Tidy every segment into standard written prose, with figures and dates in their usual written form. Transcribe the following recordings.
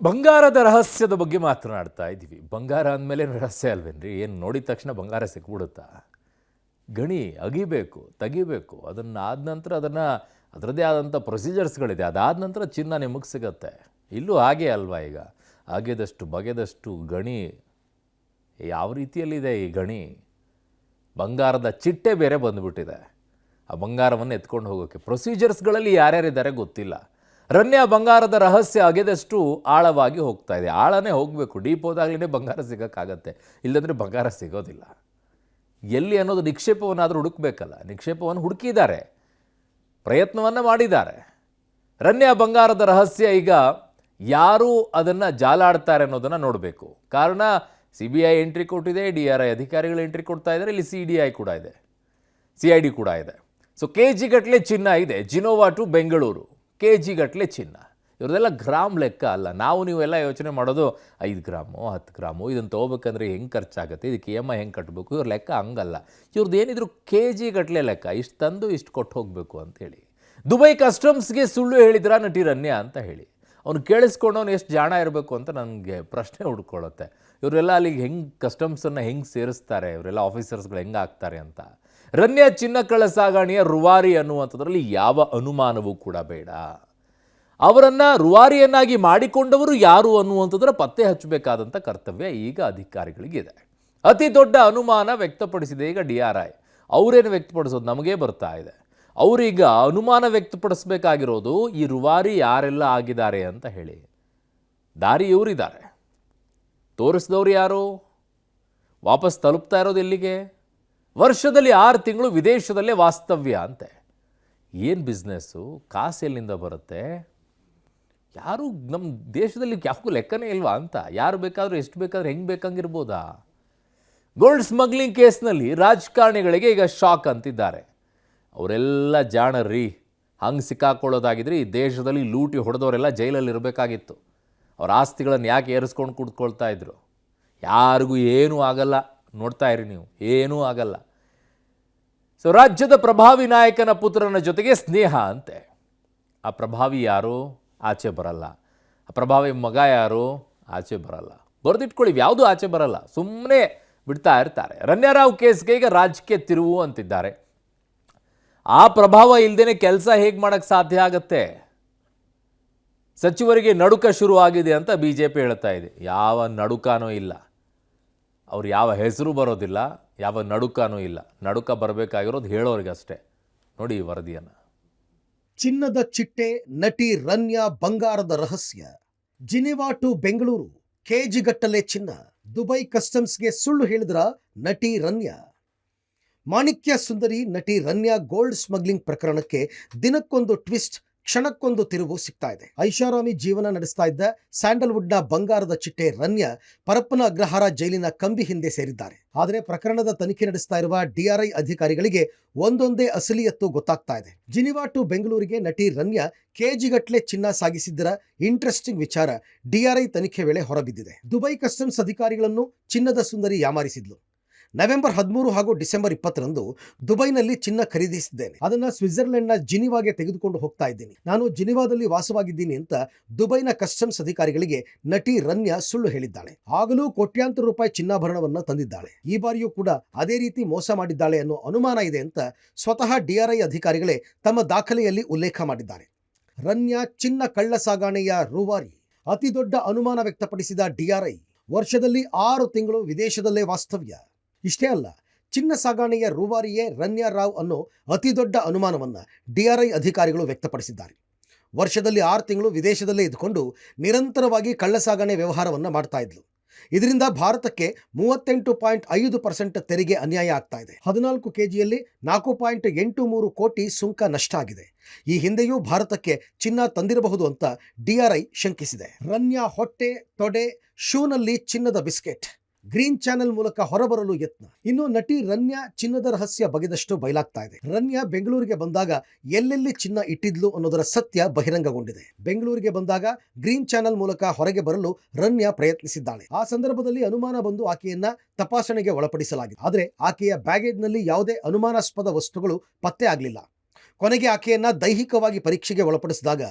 ಬಂಗಾರದ ರಹಸ್ಯದ ಬಗ್ಗೆ ಮಾತನಾಡ್ತಾ ಇದ್ದೀವಿ. ಬಂಗಾರ ಅಂದಮೇಲೆ ರಹಸ್ಯ ಅಲ್ವೇನ್ರಿ? ಏನು ನೋಡಿದ ತಕ್ಷಣ ಬಂಗಾರ ಸಿಕ್ಬಿಡುತ್ತಾ? ಗಣಿ ಅಗಿಬೇಕು, ತೆಗಿಬೇಕು. ಅದನ್ನು ಆದ ನಂತರ ಅದರದ್ದೇ ಆದಂಥ ಪ್ರೊಸೀಜರ್ಸ್ಗಳಿದೆ. ಅದಾದ ನಂತರ ಚಿನ್ನ ನಿಮಗೆ ಸಿಗತ್ತೆ. ಇಲ್ಲೂ ಹಾಗೆ ಅಲ್ವಾ? ಈಗ ಅಗೆದಷ್ಟು ಬಗೆದಷ್ಟು ಗಣಿ ಯಾವ ರೀತಿಯಲ್ಲಿದೆ ಈ ಗಣಿ? ಬಂಗಾರದ ಚಿಟ್ಟೆ ಬೇರೆ ಬಂದುಬಿಟ್ಟಿದೆ. ಆ ಬಂಗಾರವನ್ನು ಎತ್ಕೊಂಡು ಹೋಗೋಕ್ಕೆ ಪ್ರೊಸೀಜರ್ಸ್ಗಳಲ್ಲಿ ಯಾರ್ಯಾರಿದ್ದಾರೆ ಗೊತ್ತಿಲ್ಲ. ರನ್ಯಾ ಬಂಗಾರದ ರಹಸ್ಯ ಅಗೆದಷ್ಟು ಆಳವಾಗಿ ಹೋಗ್ತಾ ಇದೆ. ಆಳನೇ ಹೋಗಬೇಕು, ಡೀಪ್ ಹೋದಾಗಲೇ ಬಂಗಾರ ಸಿಗೋಕ್ಕಾಗತ್ತೆ, ಇಲ್ಲಂದರೆ ಬಂಗಾರ ಸಿಗೋದಿಲ್ಲ. ಎಲ್ಲಿ ಅನ್ನೋದು ನಿಕ್ಷೇಪವನ್ನಾದರೂ ಹುಡುಕಬೇಕಲ್ಲ. ನಿಕ್ಷೇಪವನ್ನು ಹುಡುಕಿದ್ದಾರೆ, ಪ್ರಯತ್ನವನ್ನು ಮಾಡಿದ್ದಾರೆ. ರನ್ಯಾ ಬಂಗಾರದ ರಹಸ್ಯ ಈಗ ಯಾರು ಅದನ್ನು ಜಾಲಾಡ್ತಾರೆ ಅನ್ನೋದನ್ನು ನೋಡಬೇಕು. ಕಾರಣ CBI ಎಂಟ್ರಿ ಕೊಟ್ಟಿದೆ, DRI ಅಧಿಕಾರಿಗಳು ಎಂಟ್ರಿ ಕೊಡ್ತಾ ಇದ್ದಾರೆ, ಇಲ್ಲಿ CDI ಕೂಡ ಇದೆ, CID ಕೂಡ ಇದೆ. ಸೊ KG ಗಟ್ಟಲೆ ಚಿನ್ನ ಇದೆ. ಜಿನೋವಾ ಟು ಬೆಂಗಳೂರು KG ಗಟ್ಟಲೆ ಚಿನ್ನ. ಇವ್ರದೆಲ್ಲ ಗ್ರಾಮ್ ಲೆಕ್ಕ ಅಲ್ಲ. ನೀವೆಲ್ಲ ಯೋಚನೆ ಮಾಡೋದು 5 ಗ್ರಾಮು 10 ಗ್ರಾಮು ಇದನ್ನು ತೊಗೋಬೇಕಂದ್ರೆ ಹೆಂಗೆ ಖರ್ಚಾಗುತ್ತೆ, ಇದಕ್ಕೆ EMI ಹೆಂಗೆ ಕಟ್ಟಬೇಕು, ಇವ್ರ ಲೆಕ್ಕ ಹಂಗಲ್ಲ. ಇವ್ರದ್ದು ಏನಿದ್ರು KG ಗಟ್ಟಲೆ ಲೆಕ್ಕ. ಇಷ್ಟು ತಂದು ಇಷ್ಟು ಕೊಟ್ಟು ಹೋಗಬೇಕು ಅಂತೇಳಿ. ದುಬೈ ಕಸ್ಟಮ್ಸ್ಗೆ ಸುಳ್ಳು ಹೇಳಿದ್ರ ನಟಿ ರನ್ಯಾ ಅಂತ ಹೇಳಿ. ಅವ್ನು ಕೇಳಿಸ್ಕೊಂಡವನು ಎಷ್ಟು ಜಾಣ ಇರಬೇಕು ಅಂತ ನನಗೆ ಪ್ರಶ್ನೆ ಹುಡ್ಕೊಳ್ಳುತ್ತೆ. ಇವರೆಲ್ಲ ಅಲ್ಲಿಗೆ ಹೆಂಗೆ ಕಸ್ಟಮ್ಸನ್ನು ಹೆಂಗೆ ಸೇರಿಸ್ತಾರೆ, ಇವರೆಲ್ಲ ಆಫೀಸರ್ಸ್ಗಳು ಹೆಂಗೆ ಆಗ್ತಾರೆ ಅಂತ. ರನ್ಯಾ ಚಿನ್ನ ಕಳ್ಳ ಸಾಗಾಣಿಯ ರೂವಾರಿ ಅನ್ನುವಂಥದ್ರಲ್ಲಿ ಯಾವ ಅನುಮಾನವೂ ಕೂಡ ಬೇಡ. ಅವರನ್ನು ರೂವಾರಿಯನ್ನಾಗಿ ಮಾಡಿಕೊಂಡವರು ಯಾರು ಅನ್ನುವಂಥದ್ರ ಪತ್ತೆ ಹಚ್ಚಬೇಕಾದಂಥ ಕರ್ತವ್ಯ ಈಗ ಅಧಿಕಾರಿಗಳಿಗಿದೆ. ಅತಿ ದೊಡ್ಡ ಅನುಮಾನ ವ್ಯಕ್ತಪಡಿಸಿದೆ ಈಗ DRI. ಅವರೇನು ವ್ಯಕ್ತಪಡಿಸೋದು ನಮಗೇ ಬರ್ತಾ ಇದೆ. ಅವರೀಗ ಅನುಮಾನ ವ್ಯಕ್ತಪಡಿಸಬೇಕಾಗಿರೋದು ಈ ರೂವಾರಿ ಯಾರೆಲ್ಲ ಆಗಿದ್ದಾರೆ ಅಂತ ಹೇಳಿ. ದಾರಿ ಇವರಿದ್ದಾರೆ, ತೋರಿಸಿದವರು ಯಾರು, ವಾಪಸ್ ತಲುಪ್ತಾ ಇರೋದು ಎಲ್ಲಿಗೆ? ವರ್ಷದಲ್ಲಿ 6 ತಿಂಗಳು ವಿದೇಶದಲ್ಲೇ ವಾಸ್ತವ್ಯ ಅಂತೆ. ಏನು ಬಿಸ್ನೆಸ್ಸು, ಕಾಸು ಎಲ್ಲಿಂದ ಬರುತ್ತೆ? ಯಾರು ನಮ್ಮ ದೇಶದಲ್ಲಿ ಯಾಕೂ ಲೆಕ್ಕನೇ ಇಲ್ವಾ ಅಂತ. ಯಾರು ಬೇಕಾದರೂ ಎಷ್ಟು ಬೇಕಾದ್ರೂ ಹೆಂಗೆ ಬೇಕಂಗಿರ್ಬೋದಾ? ಗೋಲ್ಡ್ ಸ್ಮಗ್ಲಿಂಗ್ ಕೇಸ್ನಲ್ಲಿ ರಾಜಕಾರಣಿಗಳಿಗೆ ಈಗ ಶಾಕ್ ಅಂತಿದ್ದಾರೆ. ಅವರೆಲ್ಲ ಜಾಣರ್ರಿ. ಹಂಗೆ ಸಿಕ್ಕಾಕೊಳ್ಳೋದಾಗಿದ್ರೆ ಈ ದೇಶದಲ್ಲಿ ಲೂಟಿ ಹೊಡೆದವರೆಲ್ಲ ಜೈಲಲ್ಲಿ ಇರಬೇಕಾಗಿತ್ತು. ಅವ್ರ ಆಸ್ತಿಗಳನ್ನು ಯಾಕೆ ಏರಿಸ್ಕೊಂಡು ಕೂತ್ಕೊಳ್ತಾ ಇದ್ರು? ಯಾರಿಗೂ ಏನೂ ಆಗಲ್ಲ, ನೋಡ್ತಾ ಇರಿ ನೀವು, ಏನೂ ಆಗಲ್ಲ. ಸೊ ರಾಜ್ಯದ ಪ್ರಭಾವಿ ನಾಯಕನ ಪುತ್ರನ ಜೊತೆಗೆ ಸ್ನೇಹ ಅಂತೆ. ಆ ಪ್ರಭಾವಿ ಯಾರು? ಆಚೆ ಬರಲ್ಲ. ಆ ಪ್ರಭಾವಿ ಮಗ ಯಾರು? ಆಚೆ ಬರಲ್ಲ. ಬರೆದಿಟ್ಕೊಳ್ಳಿ, ಯಾವುದೂ ಆಚೆ ಬರಲ್ಲ, ಸುಮ್ಮನೆ ಬಿಡ್ತಾ ಇರ್ತಾರೆ. ರನ್ಯಾರಾವ್ ಕೇಸ್ಗೆ ಈಗ ರಾಜಕೀಯ ತಿರುವು ಅಂತಿದ್ದಾರೆ. ಆ ಪ್ರಭಾವ ಇಲ್ಲದೇ ಕೆಲಸ ಹೇಗೆ ಮಾಡೋಕ್ಕೆ ಸಾಧ್ಯ ಆಗತ್ತೆ? ಸಚಿವರಿಗೆ ನಡುಕ ಶುರು ಆಗಿದೆ ಅಂತ BJP ಹೇಳ್ತಾ ಇದೆ. ಯಾವ ನಡುಕನೂ ಇಲ್ಲ. ಅವ್ರು ಯಾವ ಹೆಸರು ಬರೋದಿಲ್ಲ, ಯಾವ ನಡುಕನೂ ಇಲ್ಲ. ನಡುಕ ಬರಬೇಕಾಗಿರೋದು ಹೇಳೋರಿಗಷ್ಟೇ. ನೋಡಿ ಈ ವರದಿಯನ್ನು. ಚಿನ್ನದ ಚಿಟ್ಟೆ ನಟಿ ರನ್ಯಾ ಬಂಗಾರದ ರಹಸ್ಯ. ಜಿನಿವಾ ಟು ಬೆಂಗಳೂರು KG ಗಟ್ಟಲೆ ಚಿನ್ನ. ದುಬೈ ಕಸ್ಟಮ್ಸ್ಗೆ ಸುಳ್ಳು ಹೇಳಿದ್ರ ನಟಿ ರನ್ಯಾ. ಮಾಣಿಕ್ಯ ಸುಂದರಿ ನಟಿ ರನ್ಯಾ ಗೋಲ್ಡ್ ಸ್ಮಗ್ಲಿಂಗ್ ಪ್ರಕರಣಕ್ಕೆ ದಿನಕ್ಕೊಂದು ಟ್ವಿಸ್ಟ್, ಕ್ಷಣಕ್ಕೊಂದು ತಿರುವು ಸಿಗ್ತಾ ಇದೆ. ಐಷಾರಾಮಿ ಜೀವನ ನಡೆಸ್ತಾ ಇದ್ದ ಸ್ಯಾಂಡಲ್ವುಡ್ನ ಬಂಗಾರದ ಚಿಟ್ಟೆ ರನ್ಯಾ ಪರಪ್ಪನ ಅಗ್ರಹಾರ ಜೈಲಿನ ಕಂಬಿ ಹಿಂದೆ ಸೇರಿದ್ದಾರೆ. ಆದರೆ ಪ್ರಕರಣದ ತನಿಖೆ ನಡೆಸ್ತಾ ಇರುವ DRI ಅಧಿಕಾರಿಗಳಿಗೆ ಒಂದೊಂದೇ ಅಸಲಿಯತ್ತು ಗೊತ್ತಾಗ್ತಾ ಇದೆ. ಜಿನಿವಾ ಟು ಬೆಂಗಳೂರಿಗೆ ನಟಿ ರನ್ಯಾ KG ಗಟ್ಟಲೆ ಚಿನ್ನ ಸಾಗಿಸಿದ್ದರ ಇಂಟ್ರೆಸ್ಟಿಂಗ್ ವಿಚಾರ DRI ತನಿಖೆ ವೇಳೆ ಹೊರಬಿದ್ದಿದೆ. ದುಬೈ ಕಸ್ಟಮ್ಸ್ ಅಧಿಕಾರಿಗಳನ್ನು ಚಿನ್ನದ ಸುಂದರಿ ಯಾಮಾರಿಸಿದ್ಲು. ನವೆಂಬರ್ 13 ಹಾಗೂ ಡಿಸೆಂಬರ್ 20ರಂದು ದುಬೈನಲ್ಲಿ ಚಿನ್ನ ಖರೀದಿಸಿದ್ದೇನೆ. ಅದನ್ನು ಸ್ವಿಟ್ಜರ್ಲೆಂಡ್ನ ಜಿನಿವಾಗೆ ತೆಗೆದುಕೊಂಡು ಹೋಗ್ತಾ ಇದ್ದೀನಿ. ನಾನು ಜಿನಿವಾದಲ್ಲಿ ವಾಸವಾಗಿದ್ದೀನಿ ಅಂತ ದುಬೈನ ಕಸ್ಟಮ್ಸ್ ಅಧಿಕಾರಿಗಳಿಗೆ ನಟಿ ರನ್ಯಾ ಸುಳ್ಳು ಹೇಳಿದ್ದಾಳೆ. ಆಗಲೂ ಕೋಟ್ಯಾಂತರ ರೂಪಾಯಿ ಚಿನ್ನಾಭರಣವನ್ನ ತಂದಿದ್ದಾಳೆ. ಈ ಬಾರಿಯೂ ಕೂಡ ಅದೇ ರೀತಿ ಮೋಸ ಮಾಡಿದ್ದಾಳೆ ಅನ್ನೋ ಅನುಮಾನ ಇದೆ ಅಂತ ಸ್ವತಃ DRI ಅಧಿಕಾರಿಗಳೇ ತಮ್ಮ ದಾಖಲೆಯಲ್ಲಿ ಉಲ್ಲೇಖ ಮಾಡಿದ್ದಾರೆ. ರನ್ಯಾ ಚಿನ್ನ ಕಳ್ಳ ಸಾಗಾಣೆಯ ರೂವಾರಿ. ಅತಿ ದೊಡ್ಡ ಅನುಮಾನ ವ್ಯಕ್ತಪಡಿಸಿದ DRI. ವರ್ಷದಲ್ಲಿ 6 ತಿಂಗಳು ವಿದೇಶದಲ್ಲೇ ವಾಸ್ತವ್ಯ. ಇಷ್ಟೇ ಅಲ್ಲ, ಚಿನ್ನ ಸಾಗಾಣೆಯ ರೂವಾರಿಯೇ ರನ್ಯಾ ರಾವ್ ಅನ್ನೋ ಅತಿ ದೊಡ್ಡ ಅನುಮಾನವನ್ನ DRI ಅಧಿಕಾರಿಗಳು ವ್ಯಕ್ತಪಡಿಸಿದ್ದಾರೆ. ವರ್ಷದಲ್ಲಿ 6 ತಿಂಗಳು ವಿದೇಶದಲ್ಲೇ ಇದ್ದುಕೊಂಡು ನಿರಂತರವಾಗಿ ಕಳ್ಳ ಸಾಗಣೆ ವ್ಯವಹಾರವನ್ನ ಮಾಡ್ತಾ ಇದ್ಲು. ಇದರಿಂದ ಭಾರತಕ್ಕೆ 38.5% ತೆರಿಗೆ ಅನ್ಯಾಯ ಆಗ್ತಾ ಇದೆ. 14 kgಯಲ್ಲಿ 4.83 ಕೋಟಿ ಸುಂಕ ನಷ್ಟ ಆಗಿದೆ. ಈ ಹಿಂದೆಯೂ ಭಾರತಕ್ಕೆ ಚಿನ್ನ ತಂದಿರಬಹುದು ಅಂತ DRI ಶಂಕಿಸಿದೆ. ರನ್ಯಾ ಹೊಟ್ಟೆ, ತೊಡೆ, ಶೂನಲ್ಲಿ ಚಿನ್ನದ ಬಿಸ್ಕೆಟ್. ಗ್ರೀನ್ ಚಾನೆಲ್ ಮೂಲಕ ಹೊರಬರಲು ಯತ್ನ. ಇನ್ನು ನಟಿ ರನ್ಯಾ ಚಿನ್ನದ ರಹಸ್ಯ ಬಗೆದಷ್ಟು ಬಯಲಾಗ್ತಾ ಇದೆ. ರನ್ಯಾ ಬೆಂಗಳೂರಿಗೆ ಬಂದಾಗ ಎಲ್ಲೆಲ್ಲಿ ಚಿನ್ನ ಇಟ್ಟಿದ್ಲು ಅನ್ನೋದರ ಸತ್ಯ ಬಹಿರಂಗಗೊಂಡಿದೆ. ಬೆಂಗಳೂರಿಗೆ ಬಂದಾಗ ಗ್ರೀನ್ ಚಾನೆಲ್ ಮೂಲಕ ಹೊರಗೆ ಬರಲು ರನ್ಯಾ ಪ್ರಯತ್ನಿಸಿದ್ದಾಳೆ. ಆ ಸಂದರ್ಭದಲ್ಲಿ ಅನುಮಾನ ಬಂದು ಆಕೆಯನ್ನ ತಪಾಸಣೆಗೆ ಒಳಪಡಿಸಲಾಗಿದೆ. ಆದರೆ ಆಕೆಯ ಬ್ಯಾಗೇಜ್ನಲ್ಲಿ ಯಾವುದೇ ಅನುಮಾನಾಸ್ಪದ ವಸ್ತುಗಳು ಪತ್ತೆ ಆಗಲಿಲ್ಲ. ಕೊನೆಗೆ ಆಕೆಯನ್ನ ದೈಹಿಕವಾಗಿ ಪರೀಕ್ಷೆಗೆ ಒಳಪಡಿಸಿದಾಗ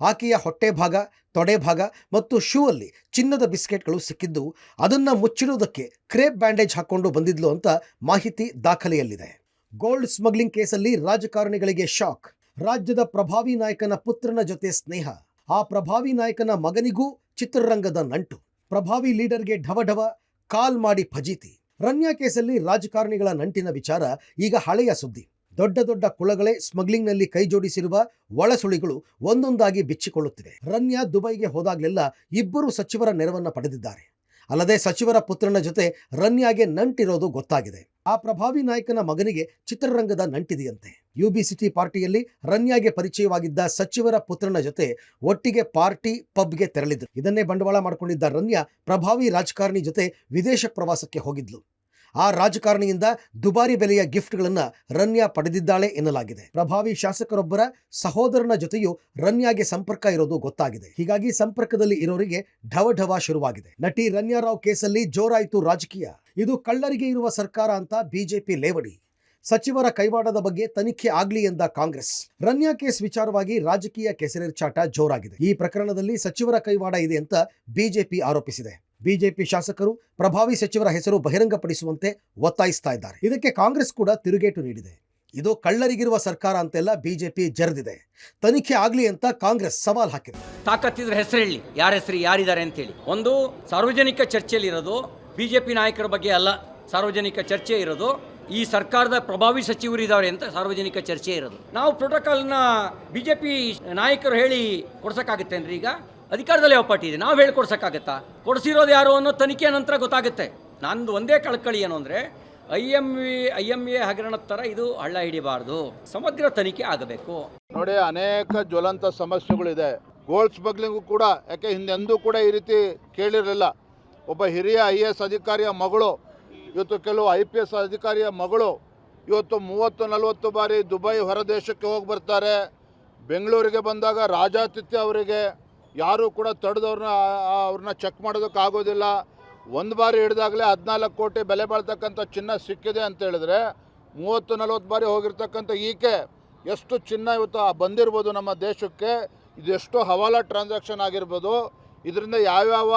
ಆಕೆಯ ಹೊಟ್ಟೆ ಭಾಗ, ತೊಡೆ ಭಾಗ ಮತ್ತು ಶೂ ಅಲ್ಲಿ ಚಿನ್ನದ ಬಿಸ್ಕೆಟ್ಗಳು ಸಿಕ್ಕಿದ್ದು ಅದನ್ನ ಮುಚ್ಚಿಡುವುದಕ್ಕೆ ಕ್ರೇಪ್ ಬ್ಯಾಂಡೇಜ್ ಹಾಕೊಂಡು ಬಂದಿದ್ಲು ಅಂತ ಮಾಹಿತಿ ದಾಖಲೆಯಲ್ಲಿದೆ. ಗೋಲ್ಡ್ ಸ್ಮಗ್ಲಿಂಗ್ ಕೇಸಲ್ಲಿ ರಾಜಕಾರಣಿಗಳಿಗೆ ಶಾಕ್. ರಾಜ್ಯದ ಪ್ರಭಾವಿ ನಾಯಕನ ಪುತ್ರನ ಜೊತೆ ಸ್ನೇಹ, ಆ ಪ್ರಭಾವಿ ನಾಯಕನ ಮಗನಿಗೂ ಚಿತ್ರರಂಗದ ನಂಟು, ಪ್ರಭಾವಿ ಲೀಡರ್ಗೆ ಢವಢವ ಕಾಲ್ ಮಾಡಿ ಫಜೀತಿ. ರನ್ಯಾ ಕೇಸಲ್ಲಿ ರಾಜಕಾರಣಿಗಳ ನಂಟಿನ ವಿಚಾರ ಈಗ ಹಳೆಯ ಸುದ್ದಿ. ದೊಡ್ಡ ದೊಡ್ಡ ಕುಳಗಳೇ ಸ್ಮಗ್ಲಿಂಗ್ನಲ್ಲಿ ಕೈ ಜೋಡಿಸಿರುವ ಒಳಸುಳಿಗಳು ಒಂದೊಂದಾಗಿ ಬಿಚ್ಚಿಕೊಳ್ಳುತ್ತಿವೆ. ರನ್ಯಾ ದುಬೈಗೆ ಹೋದಾಗಲೆಲ್ಲ ಇಬ್ಬರು ಸಚಿವರ ನೆರವನ್ನ ಪಡೆದಿದ್ದಾರೆ. ಅಲ್ಲದೆ ಸಚಿವರ ಪುತ್ರನ ಜೊತೆ ರನ್ಯಾಗೆ ನಂಟಿರೋದು ಗೊತ್ತಾಗಿದೆ. ಆ ಪ್ರಭಾವಿ ನಾಯಕನ ಮಗನಿಗೆ ಚಿತ್ರರಂಗದ ನಂಟಿದೆಯಂತೆ. UB ಸಿಟಿ ಪಾರ್ಟಿಯಲ್ಲಿ ರನ್ಯಾಗೆ ಪರಿಚಯವಾಗಿದ್ದ ಸಚಿವರ ಪುತ್ರನ ಜೊತೆ ಒಟ್ಟಿಗೆ ಪಾರ್ಟಿ ಪಬ್ಗೆ ತೆರಳಿದ್ರು. ಇದನ್ನೇ ಬಂಡವಾಳ ಮಾಡಿಕೊಂಡಿದ್ದ ರನ್ಯಾ ಪ್ರಭಾವಿ ರಾಜಕಾರಣಿ ಜೊತೆ ವಿದೇಶ ಪ್ರವಾಸಕ್ಕೆ ಹೋಗಿದ್ಲು. ಆ ರಾಜಕಾರಣಿಯಿಂದ ದುಬಾರಿ ಬೆಲೆಯ ಗಿಫ್ಟ್ಗಳನ್ನ ರನ್ಯಾ ಪಡೆದಿದ್ದಾಳೆ ಎನ್ನಲಾಗಿದೆ. ಪ್ರಭಾವಿ ಶಾಸಕರೊಬ್ಬರ ಸಹೋದರನ ಜೊತೆಯೂ ರನ್ಯಾಗೆ ಸಂಪರ್ಕ ಇರೋದು ಗೊತ್ತಾಗಿದೆ. ಹೀಗಾಗಿ ಸಂಪರ್ಕದಲ್ಲಿ ಇರೋರಿಗೆ ಢವಢವ ಶುರುವಾಗಿದೆ. ನಟಿ ರನ್ಯಾ ರಾವ್ ಕೇಸಲ್ಲಿ ಜೋರಾಯಿತು ರಾಜಕೀಯ. ಇದು ಕಳ್ಳರಿಗೆ ಇರುವ ಸರ್ಕಾರ ಅಂತ ಬಿಜೆಪಿ ಲೇವಡಿ. ಸಚಿವರ ಕೈವಾಡದ ಬಗ್ಗೆ ತನಿಖೆ ಆಗ್ಲಿ ಎಂದ ಕಾಂಗ್ರೆಸ್. ರನ್ಯಾ ಕೇಸ್ ವಿಚಾರವಾಗಿ ರಾಜಕೀಯ ಕೆಸರೆರ್ಚಾಟ ಜೋರಾಗಿದೆ. ಈ ಪ್ರಕರಣದಲ್ಲಿ ಸಚಿವರ ಕೈವಾಡ ಇದೆ ಅಂತ ಬಿಜೆಪಿ ಆರೋಪಿಸಿದೆ. ಬಿಜೆಪಿ ಶಾಸಕರು ಪ್ರಭಾವಿ ಸಚಿವರ ಹೆಸರು ಬಹಿರಂಗಪಡಿಸುವಂತೆ ಒತ್ತಾಯಿಸ್ತಾ ಇದ್ದಾರೆ. ಇದಕ್ಕೆ ಕಾಂಗ್ರೆಸ್ ಕೂಡ ತಿರುಗೇಟು ನೀಡಿದೆ. ಇದು ಕಳ್ಳರಿಗಿರುವ ಸರ್ಕಾರ ಅಂತೆಲ್ಲ ಬಿಜೆಪಿ ಜರೆದಿದೆ. ತನಿಖೆ ಆಗ್ಲಿ ಅಂತ ಕಾಂಗ್ರೆಸ್ ಸವಾಲ್ ಹಾಕಿದೆ. ತಾಕತ್ತಿದ್ರೆ ಹೆಸರು ಹೇಳಿ, ಯಾರ ಹೆಸರು ಯಾರಿದ್ದಾರೆ ಅಂತೇಳಿ. ಒಂದು ಸಾರ್ವಜನಿಕ ಚರ್ಚೆಯಲ್ಲಿ ಇರೋದು ಬಿಜೆಪಿ ನಾಯಕರ ಬಗ್ಗೆ ಅಲ್ಲ, ಸಾರ್ವಜನಿಕ ಚರ್ಚೆ ಇರೋದು ಈ ಸರ್ಕಾರದ ಪ್ರಭಾವಿ ಸಚಿವರು ಇದ್ದಾರೆ ಅಂತ ಸಾರ್ವಜನಿಕ ಚರ್ಚೆ ಇರೋದು. ನಾವು ಪ್ರೋಟೋಕಾಲ್ನ ಬಿಜೆಪಿ ನಾಯಕರು ಹೇಳಿ ಕೊಡ್ಸೋಕ್ಕಾಗತ್ತೇನ್ರಿ? ಈಗ ಅಧಿಕಾರದಲ್ಲಿ ಒಪ್ಪಟ್ಟಿ ಇದೆ, ನಾವು ಹೇಳಿ ಕೊಡ್ಸೋಕ್ಕಾಗತ್ತಾ? ಕೊಡಿಸಿರೋದು ಯಾರು ಅನ್ನೋ ತನಿಖೆ ನಂತರ ಗೊತ್ತಾಗುತ್ತೆ. ನಂದು ಒಂದೇ ಕಳಕಳಿ ಏನು ಅಂದರೆ IMA ಹಗರಣದ ಥರ ಇದು ಹಳ್ಳ ಹಿಡಿಬಾರ್ದು, ಸಮಗ್ರ ತನಿಖೆ ಆಗಬೇಕು. ನೋಡಿ, ಅನೇಕ ಜ್ವಲಂತ ಸಮಸ್ಯೆಗಳಿದೆ. ಗೋಲ್ಡ್ ಸ್ಮಗ್ಲಿಂಗು ಕೂಡ, ಯಾಕೆ ಹಿಂದೆಂದೂ ಕೂಡ ಈ ರೀತಿ ಕೇಳಿರಲಿಲ್ಲ. ಒಬ್ಬ ಹಿರಿಯ IAS ಅಧಿಕಾರಿಯ ಮಗಳು, ಇವತ್ತು ಕೆಲವು IPS ಅಧಿಕಾರಿಯ ಮಗಳು ಇವತ್ತು 30-40 ಬಾರಿ ದುಬೈ ಹೊರದೇಶಕ್ಕೆ ಹೋಗಿ ಬರ್ತಾರೆ. ಬೆಂಗಳೂರಿಗೆ ಬಂದಾಗ ರಾಜಾತಿಥ್ಯ ಅವರಿಗೆ ಯಾರೂ ಕೂಡ ಅವ್ರನ್ನ ಚೆಕ್ ಮಾಡೋದಕ್ಕಾಗೋದಿಲ್ಲ. ಒಂದು ಬಾರಿ ಹಿಡಿದಾಗಲೇ 14 ಕೋಟಿ ಬೆಲೆ ಬಾಳ್ತಕ್ಕಂಥ ಚಿನ್ನ ಸಿಕ್ಕಿದೆ ಅಂತ ಹೇಳಿದ್ರೆ 30-40 ಬಾರಿ ಹೋಗಿರ್ತಕ್ಕಂಥ ಈಕೆ ಎಷ್ಟು ಚಿನ್ನ ಇವತ್ತು ಬಂದಿರ್ಬೋದು ನಮ್ಮ ದೇಶಕ್ಕೆ, ಇದೆಷ್ಟು ಹವಾಲಾ ಟ್ರಾನ್ಸಾಕ್ಷನ್ ಆಗಿರ್ಬೋದು, ಇದರಿಂದ ಯಾವ್ಯಾವ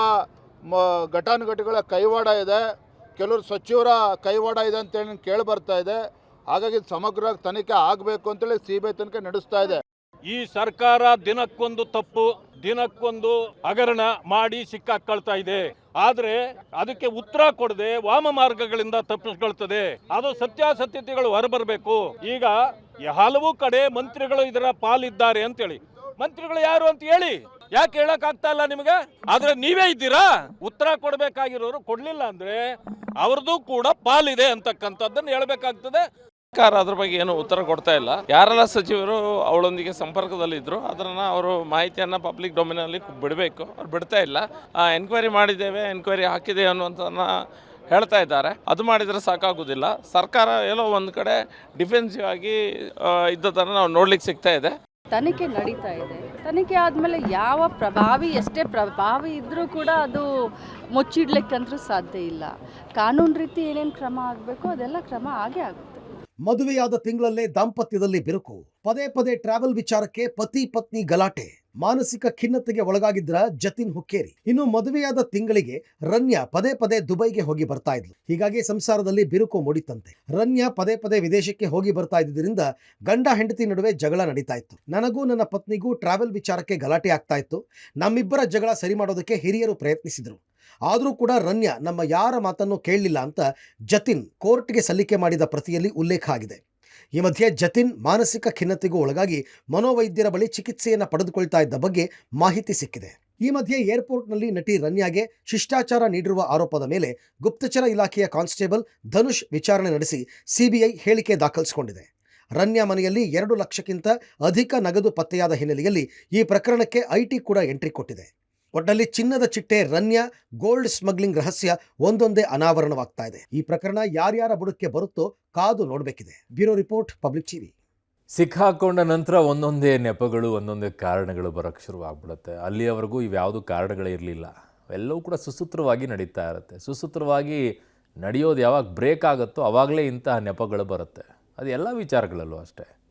ಘಟಾನುಘಟಿಗಳ ಕೈವಾಡ ಇದೆ, ಕೆಲವರು ಸಚಿವರ ಕೈವಾಡ ಇದೆ ಅಂತೇಳಿ ಕೇಳಿ ಬರ್ತಾ ಇದೆ. ಹಾಗಾಗಿ ಸಮಗ್ರ ತನಿಖೆ ಆಗಬೇಕು ಅಂತೇಳಿ CBI ತನಿಖೆ ನಡೆಸ್ತಾ ಇದೆ. ಈ ಸರ್ಕಾರ ದಿನಕ್ಕೊಂದು ತಪ್ಪು, ದಿನಕ್ಕೊಂದು ಹಗರಣ ಮಾಡಿ ಸಿಕ್ಕಾಕೊಳ್ತಾ ಇದೆ. ಆದ್ರೆ ಅದಕ್ಕೆ ಉತ್ತರ ಕೊಡದೆ ವಾಮ ಮಾರ್ಗಗಳಿಂದ ತಪ್ಪಿಸ್ಕೊಳ್ತದೆ. ಅದು ಸತ್ಯಾಸತ್ಯತೆಗಳು ಹೊರಬರಬೇಕು. ಈಗ ಹಲವು ಕಡೆ ಮಂತ್ರಿಗಳು ಇದರ ಪಾಲಿದ್ದಾರೆ ಅಂತೇಳಿ, ಮಂತ್ರಿಗಳು ಯಾರು ಅಂತ ಹೇಳಿ ಯಾಕೆ ಹೇಳಕ್ ಆಗ್ತಾ ಇಲ್ಲ ನಿಮಗೆ? ಆದ್ರೆ ನೀವೇ ಇದ್ದೀರಾ, ಉತ್ತರ ಕೊಡಬೇಕಾಗಿರೋರು ಕೊಡ್ಲಿಲ್ಲ ಅಂದ್ರೆ ಅವ್ರದ್ದು ಕೂಡ ಪಾಲಿದೆ ಅಂತಕ್ಕಂಥದ್ದನ್ನು ಹೇಳ್ಬೇಕಾಗ್ತದೆ. ಸರ್ಕಾರ ಅದ್ರ ಬಗ್ಗೆ ಏನು ಉತ್ತರ ಕೊಡ್ತಾ ಇಲ್ಲ. ಯಾರೆಲ್ಲ ಸಚಿವರು ಅವಳೊಂದಿಗೆ ಸಂಪರ್ಕದಲ್ಲಿದ್ದರು ಅದನ್ನು ಅವರು ಮಾಹಿತಿಯನ್ನು ಪಬ್ಲಿಕ್ ಡೊಮೇನಲ್ಲಿ ಬಿಡಬೇಕು, ಅವ್ರು ಬಿಡ್ತಾ ಇಲ್ಲ. ಎನ್ಕ್ವೈರಿ ಮಾಡಿದ್ದೇವೆ, ಎನ್ಕ್ವೈರಿ ಹಾಕಿದ್ದೇವೆ ಅನ್ನುವಂಥದ್ದನ್ನು ಹೇಳ್ತಾ ಇದ್ದಾರೆ. ಅದು ಮಾಡಿದರೆ ಸಾಕಾಗೋದಿಲ್ಲ. ಸರ್ಕಾರ ಎಲ್ಲೋ ಒಂದು ಕಡೆ ಡಿಫೆನ್ಸಿವ್ ಆಗಿ ಇದ್ದದನ್ನು ನಾವು ನೋಡ್ಲಿಕ್ಕೆ ಸಿಗ್ತಾ ಇದೆ. ತನಿಖೆ ನಡೀತಾ ಇದೆ. ತನಿಖೆ ಆದಮೇಲೆ ಯಾವ ಪ್ರಭಾವಿ, ಎಷ್ಟೇ ಪ್ರಭಾವಿ ಇದ್ದರೂ ಕೂಡ ಅದು ಮುಚ್ಚಿಡ್ಲಿಕ್ಕಂತೂ ಸಾಧ್ಯ ಇಲ್ಲ. ಕಾನೂನು ರೀತಿ ಏನೇನು ಕ್ರಮ ಆಗಬೇಕು ಅದೆಲ್ಲ ಕ್ರಮ ಆಗೇ ಆಗುತ್ತೆ. ಮದುವೆಯಾದ ತಿಂಗಳಲ್ಲೇ ದಾಂಪತ್ಯದಲ್ಲಿ ಬಿರುಕು, ಪದೇ ಪದೇ ಟ್ರಾವೆಲ್ ವಿಚಾರಕ್ಕೆ ಪತಿ ಪತ್ನಿ ಗಲಾಟೆ, ಮಾನಸಿಕ ಖಿನ್ನತೆಗೆ ಒಳಗಾಗಿದ್ರ ಜತಿನ್ ಹುಕ್ಕೇರಿ. ಇನ್ನು ಮದುವೆಯಾದ ತಿಂಗಳಿಗೆ ರನ್ಯಾ ಪದೇ ಪದೇ ದುಬೈಗೆ ಹೋಗಿ ಬರ್ತಾ ಇದ್ಲು. ಹೀಗಾಗಿ ಸಂಸಾರದಲ್ಲಿ ಬಿರುಕು ಮೂಡಿತಂತೆ. ರನ್ಯಾ ಪದೇ ಪದೇ ವಿದೇಶಕ್ಕೆ ಹೋಗಿ ಬರ್ತಾ ಇದ್ದಿದ್ದರಿಂದ ಗಂಡ ಹೆಂಡತಿ ನಡುವೆ ಜಗಳ ನಡೀತಾ ಇತ್ತು. ನನಗೂ ನನ್ನ ಪತ್ನಿಗೂ ಟ್ರಾವೆಲ್ ವಿಚಾರಕ್ಕೆ ಗಲಾಟೆ ಆಗ್ತಾ ಇತ್ತು. ನಮ್ಮಿಬ್ಬರ ಜಗಳ ಸರಿ ಮಾಡೋದಕ್ಕೆ ಹಿರಿಯರು ಪ್ರಯತ್ನಿಸಿದ್ರು. ಆದರೂ ಕೂಡ ರನ್ಯಾ ನಮ್ಮ ಯಾರ ಮಾತನ್ನು ಕೇಳಲಿಲ್ಲ ಅಂತ ಜತಿನ್ ಕೋರ್ಟ್ಗೆ ಸಲ್ಲಿಕೆ ಮಾಡಿದ ಪ್ರತಿಯಲ್ಲಿ ಉಲ್ಲೇಖ ಆಗಿದೆ. ಈ ಮಧ್ಯೆ ಜತಿನ್ ಮಾನಸಿಕ ಖಿನ್ನತೆಗೂ ಒಳಗಾಗಿ ಮನೋವೈದ್ಯರ ಬಳಿ ಚಿಕಿತ್ಸೆಯನ್ನು ಪಡೆದುಕೊಳ್ತಾ ಇದ್ದ ಬಗ್ಗೆ ಮಾಹಿತಿ ಸಿಕ್ಕಿದೆ. ಈ ಮಧ್ಯೆ ಏರ್ಪೋರ್ಟ್ನಲ್ಲಿ ನಟಿ ರನ್ಯಾಗೆ ಶಿಷ್ಟಾಚಾರ ನೀಡಿರುವ ಆರೋಪದ ಮೇಲೆ ಗುಪ್ತಚರ ಇಲಾಖೆಯ ಕಾನ್ಸ್ಟೇಬಲ್ ಧನುಷ್ ವಿಚಾರಣೆ ನಡೆಸಿ CBI ಹೇಳಿಕೆ ದಾಖಲಿಸಿಕೊಂಡಿದೆ. ರನ್ಯಾ ಮನೆಯಲ್ಲಿ 2 ಲಕ್ಷಕ್ಕಿಂತ ಅಧಿಕ ನಗದು ಪತ್ತೆಯಾದ ಹಿನ್ನೆಲೆಯಲ್ಲಿ ಈ ಪ್ರಕರಣಕ್ಕೆ IT ಕೂಡ ಎಂಟ್ರಿ ಕೊಟ್ಟಿದೆ. ಒಟ್ಟಲ್ಲಿ ಚಿನ್ನದ ಚಿಟ್ಟೆ ರನ್ಯಾ ಗೋಲ್ಡ್ ಸ್ಮಗ್ಲಿಂಗ್ ರಹಸ್ಯ ಒಂದೊಂದೇ ಅನಾವರಣವಾಗ್ತಾ ಇದೆ. ಈ ಪ್ರಕರಣ ಯಾರ್ಯಾರ ಬುಡಕ್ಕೆ ಬರುತ್ತೋ ಕಾದು ನೋಡಬೇಕಿದೆ. Bureau report, public TV. ಸಿಕ್ಕಾಕೊಂಡ ನಂತರ ಒಂದೊಂದೇ ನೆಪಗಳು, ಒಂದೊಂದೇ ಕಾರಣಗಳು ಬರೋಕ್ಕೆ ಶುರುವಾಗ್ಬಿಡುತ್ತೆ. ಅಲ್ಲಿಯವರೆಗೂ ಇವ್ಯಾವುದೂ ಕಾರಣಗಳೇ ಇರಲಿಲ್ಲ. ಎಲ್ಲವೂ ಕೂಡ ಸುಸೂತ್ರವಾಗಿ ನಡೀತಾ ಇರುತ್ತೆ. ಸುಸೂತ್ರವಾಗಿ ನಡೆಯೋದು ಯಾವಾಗ ಬ್ರೇಕ್ ಆಗುತ್ತೋ ಆವಾಗಲೇ ಇಂತಹ ನೆಪಗಳು ಬರುತ್ತೆ. ಅದು ಎಲ್ಲ ವಿಚಾರಗಳಲ್ಲೂ ಅಷ್ಟೇ.